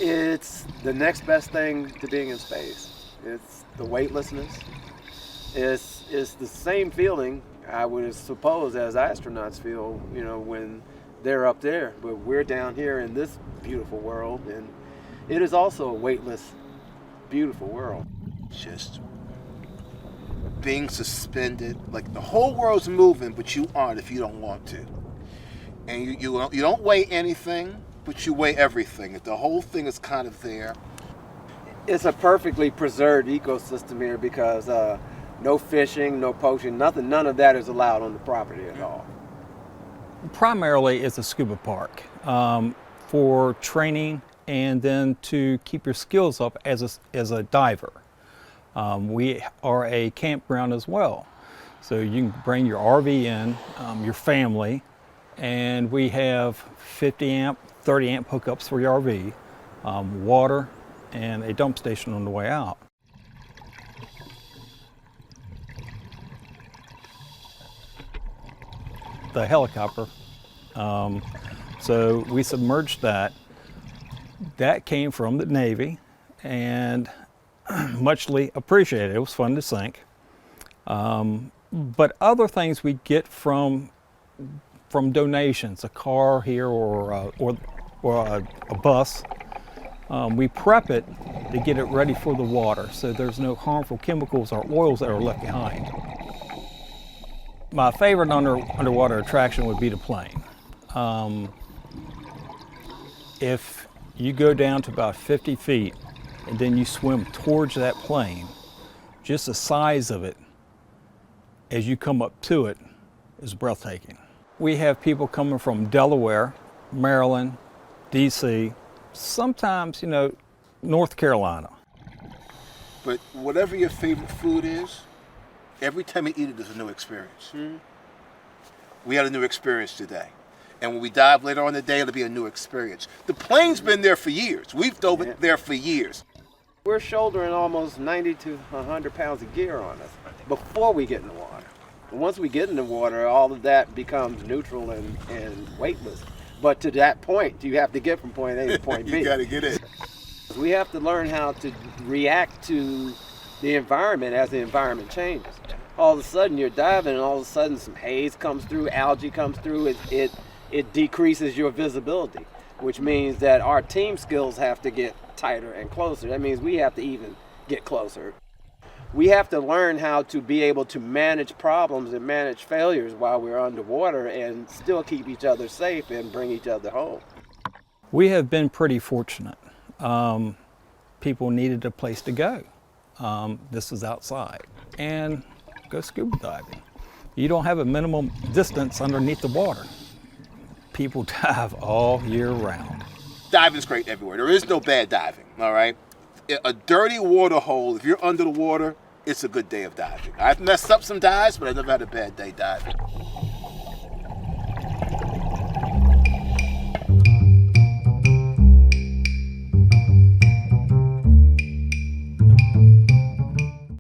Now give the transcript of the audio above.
It's the next best thing to being in space. It's the weightlessness. It's the same feeling, I would suppose, as astronauts feel, when they're up there. But we're down here in this beautiful world, and it is also a weightless, beautiful world. Just being suspended, like the whole world's moving, but you aren't if you don't want to. And you don't weigh anything, but you weigh everything. The whole thing is kind of there. It's a perfectly preserved ecosystem here because no fishing, no poaching, nothing, none of that is allowed on the property at all. Primarily, it's a scuba park for training and then to keep your skills up as a diver. We are a campground as well. So you can bring your RV in, your family, and we have 50 amp, 30 amp hookups for your RV, water, and a dump station on the way out. The helicopter, so we submerged that. That came from the Navy and muchly appreciated. It was fun to sink. But other things we get from donations, a car here or a bus, we prep it to get it ready for the water so there's no harmful chemicals or oils that are left behind. My favorite underwater attraction would be the plane. If you go down to about 50 feet and then you swim towards that plane, just the size of it as you come up to it is breathtaking. We have people coming from Delaware, Maryland, DC, sometimes, North Carolina. But whatever your favorite food is, every time you eat it is a new experience. Mm-hmm. We had a new experience today. And when we dive later on in the day, it'll be a new experience. The plane's been there for years. We've dove it there for years. We're shouldering almost 90 to 100 pounds of gear on us before we get in the water. And once we get in the water, all of that becomes neutral and weightless. But to that point, you have to get from point A to point B. You got to get in. We have to learn how to react to the environment as the environment changes. All of a sudden you're diving and all of a sudden some haze comes through, algae comes through, it decreases your visibility, which means that our team skills have to get tighter and closer. That means we have to even get closer. We have to learn how to be able to manage problems and manage failures while we're underwater and still keep each other safe and bring each other home. We have been pretty fortunate. People needed a place to go. This is outside. And go scuba diving. You don't have a minimum distance underneath the water. People dive all year round. Diving's great everywhere. There is no bad diving, all right? A dirty water hole, if you're under the water, it's a good day of diving. I've messed up some dives, but I've never had a bad day diving.